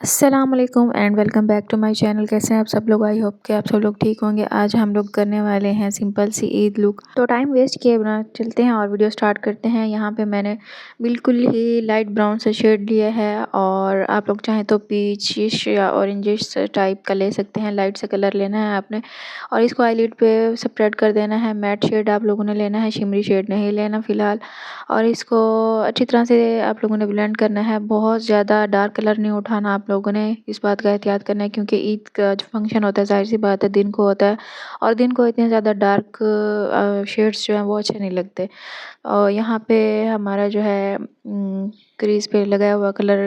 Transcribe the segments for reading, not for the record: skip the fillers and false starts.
अस्सलाम वालेकुम and welcome back to my channel. कैसे हैं आप सब लोग? आई होप कि आप सब लोग ठीक होंगे। आज हम लोग करने वाले हैं सिंपल सी ईद लुक। तो टाइम वेस्ट किए बिना चलते हैं और वीडियो स्टार्ट करते हैं। यहाँ पे मैंने बिल्कुल ही लाइट ब्राउन सा शेड लिया है और आप लोग चाहें तो पीचिश या ऑरेंजिश टाइप का ले सकते हैं। लाइट सा कलर लेना है आपने और इसको आईलिड पे स्प्रेड कर देना है। मैट शेड आप लोगों ने लेना है, शिमरी शेड नहीं लेना फ़िलहाल। और इसको अच्छी तरह से आप लोगों ने ब्लेंड करना है। बहुत ज़्यादा डार्क कलर नहीं उठाना, आप लोगों ने इस बात का एहतियात करना है क्योंकि ईद का जो फंक्शन होता है ज़ाहिर सी बात है दिन को होता है और दिन को इतने ज़्यादा डार्क शेड्स जो हैं वो अच्छे नहीं लगते। और यहाँ पे हमारा जो है क्रीज़ पे लगाया हुआ कलर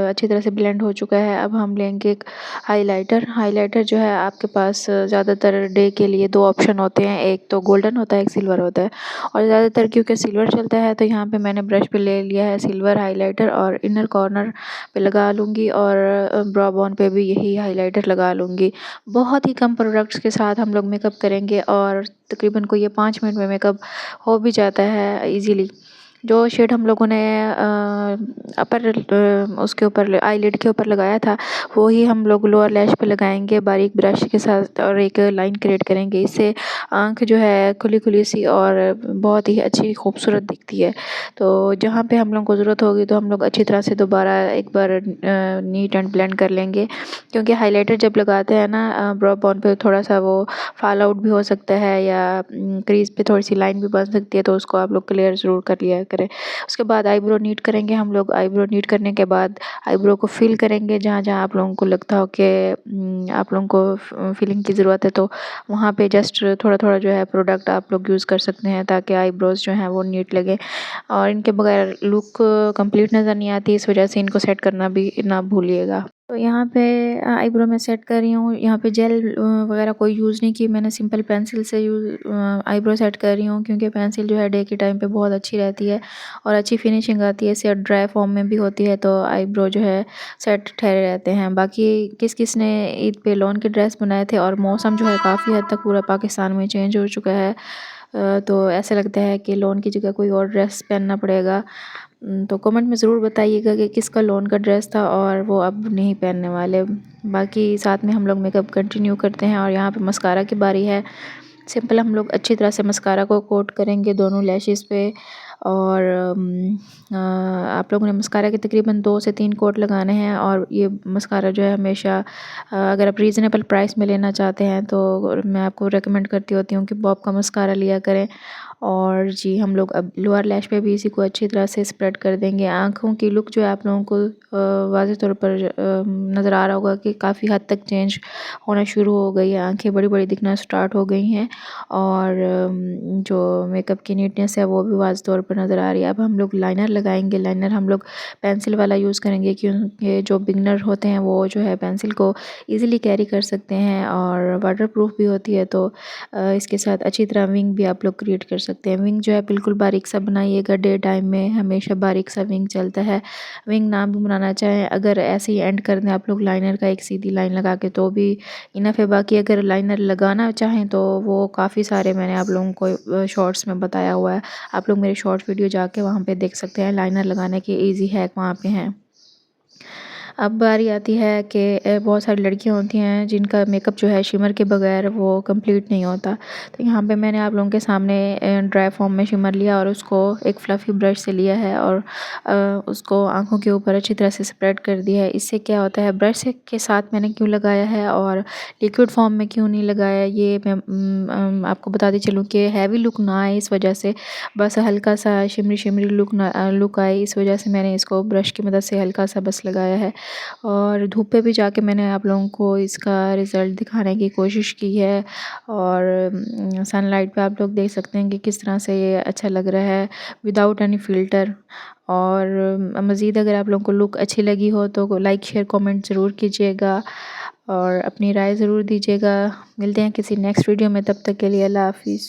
अच्छी तरह से ब्लेंड हो चुका है। अब हम लेंगे एक हाइलाइटर जो है आपके पास ज़्यादातर डे के लिए दो ऑप्शन होते हैं, एक तो गोल्डन होता है, एक सिल्वर होता है। और ज़्यादातर क्योंकि सिल्वर चलता है तो यहाँ पे मैंने ब्रश पे ले लिया है सिल्वर हाइलाइटर और इनर कॉर्नर पे लगा लूँगी और ब्रो बोन पे भी यही हाइलाइटर लगा लूँगी। बहुत ही कम प्रोडक्ट्स के साथ हम लोग मेकअप करेंगे और तकरीबन कोई ये 5 मिनट में मेकअप हो भी जाता है ईज़िली। जो शेड हम लोगों ने अपर उसके ऊपर आईलिड के ऊपर लगाया था वो ही हम लोग लोअर लैश पे लगाएंगे बारीक ब्रश के साथ और एक लाइन क्रिएट करेंगे। इससे आँख जो है खुली खुली सी और बहुत ही अच्छी खूबसूरत दिखती है। तो जहाँ पे हम लोग को ज़रूरत होगी तो हम लोग अच्छी तरह से दोबारा एक बार नीट एंड ब्लेंड कर लेंगे क्योंकि हाइलाइटर जब लगाते हैं ना ब्रो बोन पे थोड़ा सा वो फॉल आउट भी हो सकता है या क्रीज पे थोड़ी सी लाइन भी बन सकती है, तो उसको आप लोग क्लियर ज़रूर कर लिया करें। उसके बाद आईब्रो नीट करेंगे हम लोग। आईब्रो नीट करने के बाद आईब्रो को फिल करेंगे जहाँ जहाँ आप लोगों को लगता हो कि आप लोगों को फिलिंग की ज़रूरत है तो वहाँ पे जस्ट थोड़ा थोड़ा जो है प्रोडक्ट आप लोग यूज़ कर सकते हैं ताकि आईब्रोज जो हैं वो नीट लगे और इनके बगैर लुक कंप्लीट नज़र नहीं आती। इस वजह से इनको सेट करना भी ना भूलिएगा। तो यहाँ पे आईब्रो में सेट कर रही हूँ। यहाँ पे जेल वगैरह कोई यूज़ नहीं की, मैंने सिंपल पेंसिल से आईब्रो सेट कर रही हूँ क्योंकि पेंसिल जो है डे के टाइम पे बहुत अच्छी रहती है और अच्छी फिनिशिंग आती है। इससे ड्राई फॉर्म में भी होती है तो आईब्रो जो है सेट ठहरे रहते हैं। बाकी किस किस ने ईद पे लॉन के ड्रेस बनाए थे और मौसम जो है काफ़ी हद तक पूरा पाकिस्तान में चेंज हो चुका है, तो ऐसा लगता है कि लॉन की जगह कोई और ड्रेस पहनना पड़ेगा। तो कमेंट में ज़रूर बताइएगा कि किसका लॉन का ड्रेस था और वो अब नहीं पहनने वाले। बाकी साथ में हम लोग मेकअप कंटिन्यू करते हैं और यहाँ पे मस्कारा की बारी है। सिंपल हम लोग अच्छी तरह से मस्कारा को कोट करेंगे दोनों लैशेस पे और आप लोगों ने मस्कारा के तकरीबन 2 से 3 कोट लगाने हैं। और ये मस्कारा जो है हमेशा अगर आप रीज़नेबल प्राइस में लेना चाहते हैं तो मैं आपको रेकमेंड करती होती हूँ कि बॉब का मस्कारा लिया करें। और जी हम लोग अब लोअर लैश पे भी इसी को अच्छी तरह से स्प्रेड कर देंगे। आँखों की लुक जो है आप लोगों को वाज़ेह तौर पर नज़र आ रहा होगा कि काफ़ी हद तक चेंज होना शुरू हो गई है। आँखें बड़ी बड़ी दिखना स्टार्ट हो गई हैं और जो मेकअप की नीटनेस है वो भी वाज़ेह तौर पर नज़र आ रही है। अब हम लोग लाइनर लगाएंगे। लाइनर हम लोग पेंसिल वाला यूज़ करेंगे क्योंकि जो बिगनर होते हैं वो जो है पेंसिल को ईज़िली कैरी कर सकते हैं और वाटर प्रूफ भी होती है। तो इसके साथ अच्छी तरह विंग भी आप लोग क्रिएट कर सकते हैं। विंग जो है बिल्कुल बारीक सा बनाइएगा। डे टाइम में हमेशा बारीक सा विंग चलता है। विंग ना भी बनाना चाहें, अगर ऐसे ही एंड कर दें आप लोग लाइनर का एक सीधी लाइन लगा के तो भी इनफ है। बाकी अगर लाइनर लगाना चाहें तो वो काफ़ी सारे मैंने आप लोगों को शॉर्ट्स में बताया हुआ है। आप लोग मेरे शॉर्ट वीडियो जाके वहाँ पे देख सकते हैं। लाइनर लगाने के ईजी हैक वहाँ पे हैं। अब बारी आती है कि बहुत सारी लड़कियां होती हैं जिनका मेकअप जो है शिमर के बगैर वो कंप्लीट नहीं होता। तो यहाँ पे मैंने आप लोगों के सामने ड्राई फॉर्म में शिमर लिया और उसको एक फ्लफ़ी ब्रश से लिया है और उसको आंखों के ऊपर अच्छी तरह से स्प्रेड कर दिया है। इससे क्या होता है, ब्रश के साथ मैंने क्यों लगाया है और लिक्विड फॉर्म में क्यों नहीं लगाया ये मैं आपको बताती चलूँ कि हैवी लुक ना आए इस वजह से, बस हल्का सा शिमरी शिमरी लुक आए इस वजह से मैंने इसको ब्रश की मदद से हल्का सा बस लगाया है। और धूप पे भी जाके मैंने आप लोगों को इसका रिज़ल्ट दिखाने की कोशिश की है और सनलाइट पे आप लोग देख सकते हैं कि किस तरह से ये अच्छा लग रहा है विदाउट एनी फ़िल्टर। और मज़ीद अगर आप लोगों को लुक अच्छी लगी हो तो लाइक शेयर कमेंट ज़रूर कीजिएगा और अपनी राय ज़रूर दीजिएगा। मिलते हैं किसी नेक्स्ट वीडियो में, तब तक के लिए अल्लाह हाफ़िज़।